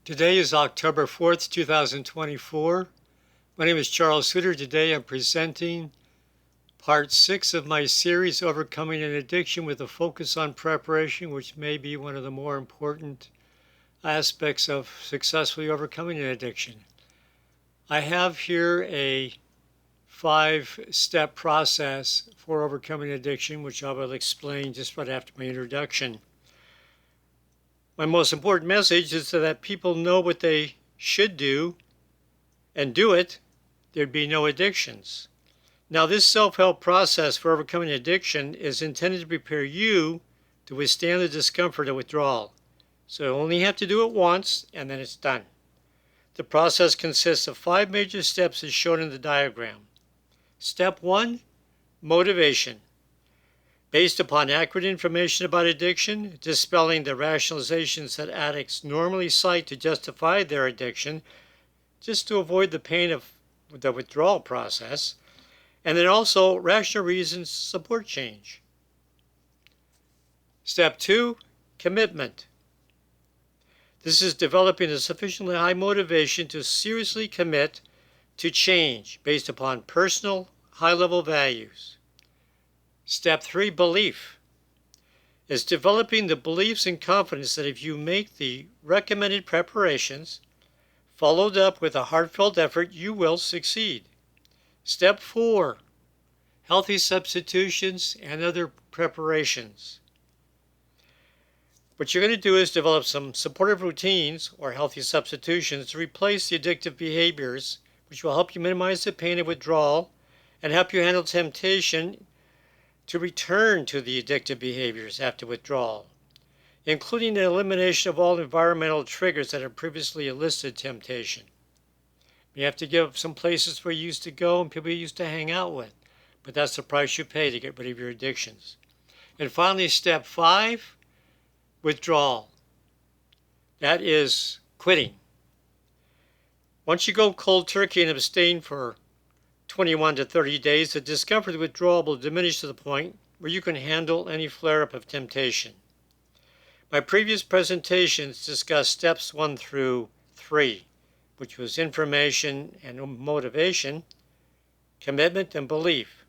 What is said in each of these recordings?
Today is October 4th, 2024. My name is Charles Suter. Today I'm presenting part 6 of my series, Overcoming an Addiction with a Focus on Preparation, which may be one of the more important aspects of successfully overcoming an addiction. I have here a 5-step process for overcoming addiction, which I will explain just right after my introduction. My most important message is so that people know what they should do and do it, there'd be no addictions. Now, this self-help process for overcoming addiction is intended to prepare you to withstand the discomfort of withdrawal. So you only have to do it once and then it's done. The process consists of 5 major steps as shown in the diagram. Step 1, motivation. Based upon accurate information about addiction, dispelling the rationalizations that addicts normally cite to justify their addiction, just to avoid the pain of the withdrawal process, and then also rational reasons to support change. Step 2, commitment. This is developing a sufficiently high motivation to seriously commit to change based upon personal, high-level values. Step 3, belief, is developing the beliefs and confidence that if you make the recommended preparations, followed up with a heartfelt effort, you will succeed. Step 4, healthy substitutions and other preparations. What you're going to do is develop some supportive routines or healthy substitutions to replace the addictive behaviors, which will help you minimize the pain of withdrawal and help you handle temptation to return to the addictive behaviors after withdrawal, including the elimination of all environmental triggers that have previously elicited temptation. You have to give up some places where you used to go and people you used to hang out with, but that's the price you pay to get rid of your addictions. And finally, step 5, withdrawal. That is quitting. Once you go cold turkey and abstain for 21 to 30 days, the discomfort of withdrawal will diminish to the point where you can handle any flare-up of temptation. My previous presentations discussed steps 1 through 3, which was information and motivation, commitment, and belief.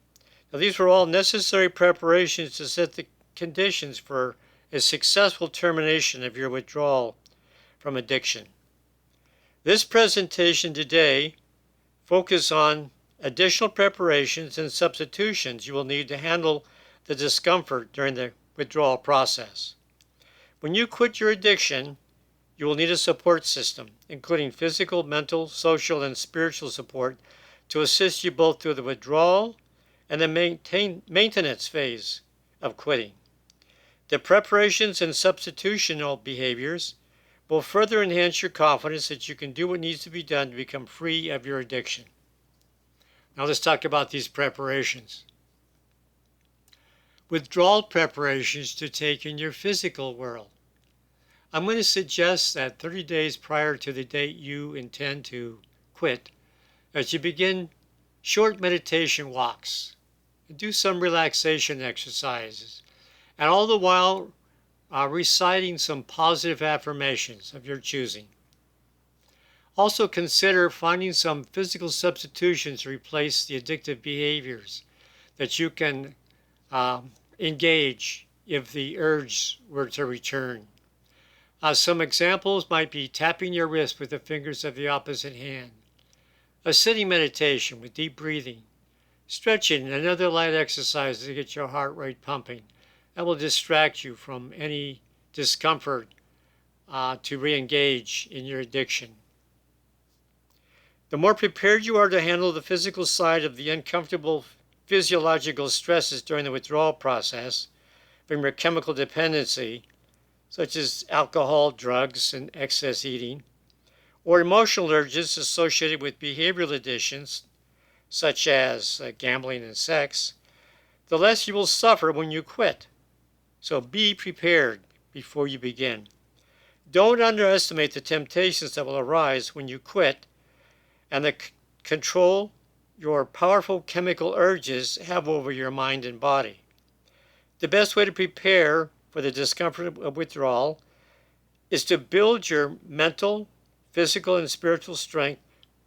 Now, these were all necessary preparations to set the conditions for a successful termination of your withdrawal from addiction. This presentation today focuses on additional preparations and substitutions you will need to handle the discomfort during the withdrawal process. When you quit your addiction, you will need a support system, including physical, mental, social, and spiritual support to assist you both through the withdrawal and the maintenance phase of quitting. The preparations and substitutional behaviors will further enhance your confidence that you can do what needs to be done to become free of your addiction. Now let's talk about these preparations. Withdrawal preparations to take in your physical world. I'm going to suggest that 30 days prior to the date you intend to quit, that you begin short meditation walks and do some relaxation exercises, and all the while reciting some positive affirmations of your choosing. Also consider finding some physical substitutions to replace the addictive behaviors that you can engage if the urge were to return. Some examples might be tapping your wrist with the fingers of the opposite hand, a sitting meditation with deep breathing, stretching and other light exercises to get your heart rate pumping. That will distract you from any discomfort to re-engage in your addiction. The more prepared you are to handle the physical side of the uncomfortable physiological stresses during the withdrawal process from your chemical dependency, such as alcohol, drugs, and excess eating, or emotional urges associated with behavioral addictions, such as gambling and sex, the less you will suffer when you quit. So be prepared before you begin. Don't underestimate the temptations that will arise when you quit and the control your powerful chemical urges have over your mind and body. The best way to prepare for the discomfort of withdrawal is to build your mental physical and spiritual strength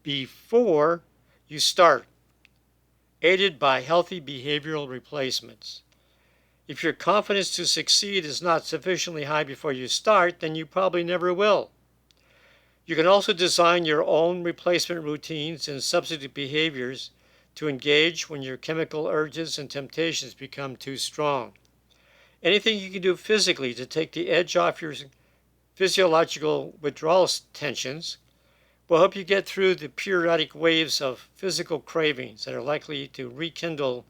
before you start, aided by healthy behavioral replacements. If your confidence to succeed is not sufficiently high before you start, then you probably never will. You can also design your own replacement routines and substitute behaviors to engage when your chemical urges and temptations become too strong. Anything you can do physically to take the edge off your physiological withdrawal tensions will help you get through the periodic waves of physical cravings that are likely to rekindle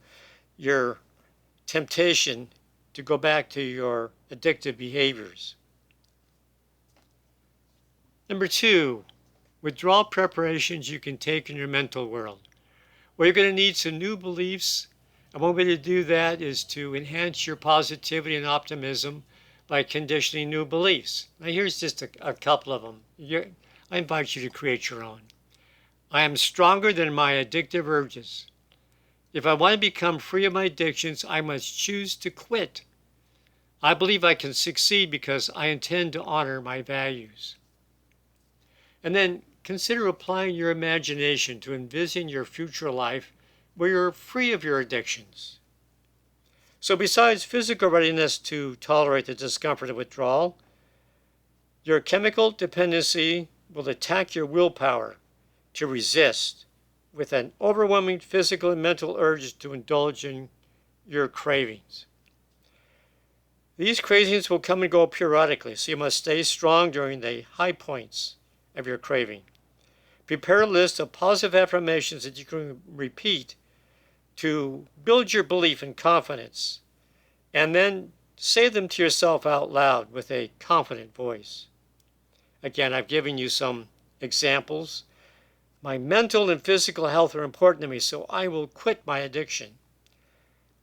your temptation to go back to your addictive behaviors. Number 2, withdrawal preparations you can take in your mental world. Well, you're going to need some new beliefs, and one way to do that is to enhance your positivity and optimism by conditioning new beliefs. Now, here's just a couple of them. I invite you to create your own. I am stronger than my addictive urges. If I want to become free of my addictions, I must choose to quit. I believe I can succeed because I intend to honor my values. And then consider applying your imagination to envision your future life where you're free of your addictions. So besides physical readiness to tolerate the discomfort of withdrawal, your chemical dependency will attack your willpower to resist with an overwhelming physical and mental urge to indulge in your cravings. These cravings will come and go periodically, so you must stay strong during the high points of your craving. Prepare a list of positive affirmations that you can repeat to build your belief and confidence, and then say them to yourself out loud with a confident voice. Again, I've given you some examples. My mental and physical health are important to me, so I will quit my addiction.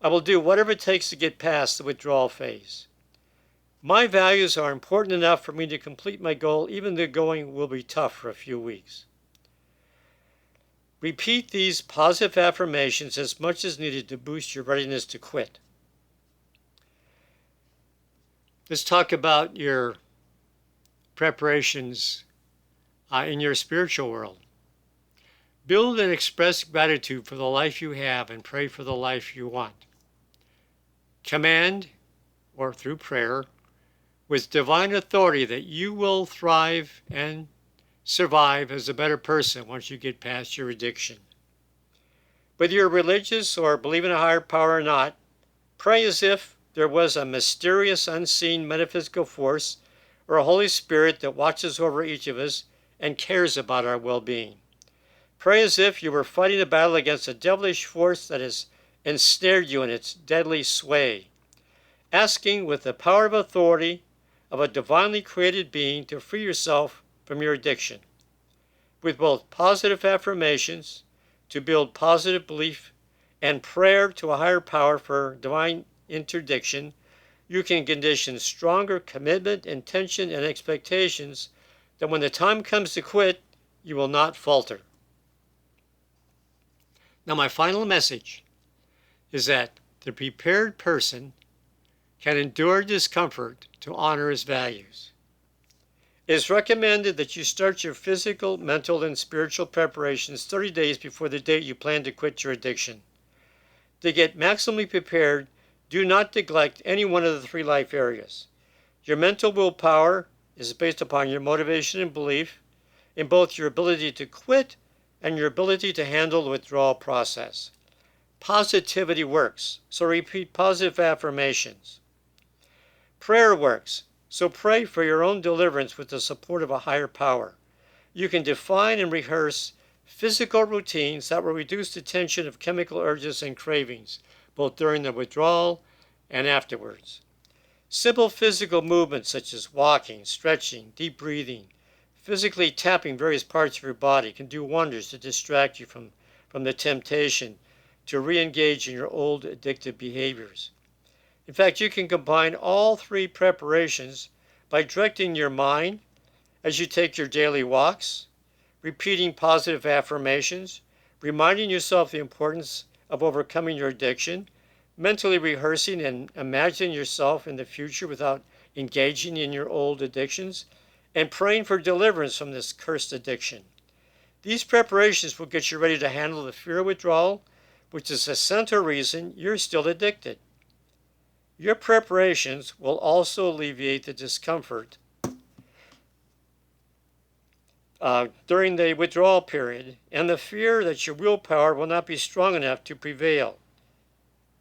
I will do whatever it takes to get past the withdrawal phase. My values are important enough for me to complete my goal, even though going will be tough for a few weeks. Repeat these positive affirmations as much as needed to boost your readiness to quit. Let's talk about your preparations in your spiritual world. Build and express gratitude for the life you have and pray for the life you want. Command, or through prayer, with divine authority that you will thrive and survive as a better person once you get past your addiction. Whether you're religious or believe in a higher power or not, pray as if there was a mysterious, unseen metaphysical force or a Holy Spirit that watches over each of us and cares about our well-being. Pray as if you were fighting a battle against a devilish force that has ensnared you in its deadly sway, asking with the power of authority of a divinely created being to free yourself from your addiction. With both positive affirmations to build positive belief and prayer to a higher power for divine interdiction, you can condition stronger commitment, intention, and expectations that when the time comes to quit, you will not falter. Now, my final message is that the prepared person can endure discomfort to honor his values. It is recommended that you start your physical, mental, and spiritual preparations 30 days before the date you plan to quit your addiction. To get maximally prepared, do not neglect any one of the 3 life areas. Your mental willpower is based upon your motivation and belief in both your ability to quit and your ability to handle the withdrawal process. Positivity works, so repeat positive affirmations. Prayer works, so pray for your own deliverance with the support of a higher power. You can define and rehearse physical routines that will reduce the tension of chemical urges and cravings, both during the withdrawal and afterwards. Simple physical movements such as walking, stretching, deep breathing, physically tapping various parts of your body can do wonders to distract you from the temptation to re-engage in your old addictive behaviors. In fact, you can combine all 3 preparations by directing your mind as you take your daily walks, repeating positive affirmations, reminding yourself the importance of overcoming your addiction, mentally rehearsing and imagining yourself in the future without engaging in your old addictions, and praying for deliverance from this cursed addiction. These preparations will get you ready to handle the fear of withdrawal, which is the central reason you're still addicted. Your preparations will also alleviate the discomfort during the withdrawal period and the fear that your willpower will not be strong enough to prevail.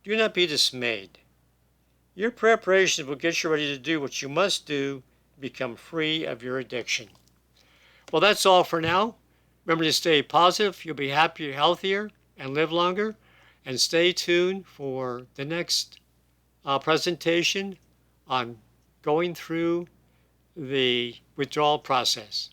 Do not be dismayed. Your preparations will get you ready to do what you must do to become free of your addiction. Well, that's all for now. Remember to stay positive. You'll be happier, healthier, and live longer. And stay tuned for the next presentation on going through the withdrawal process.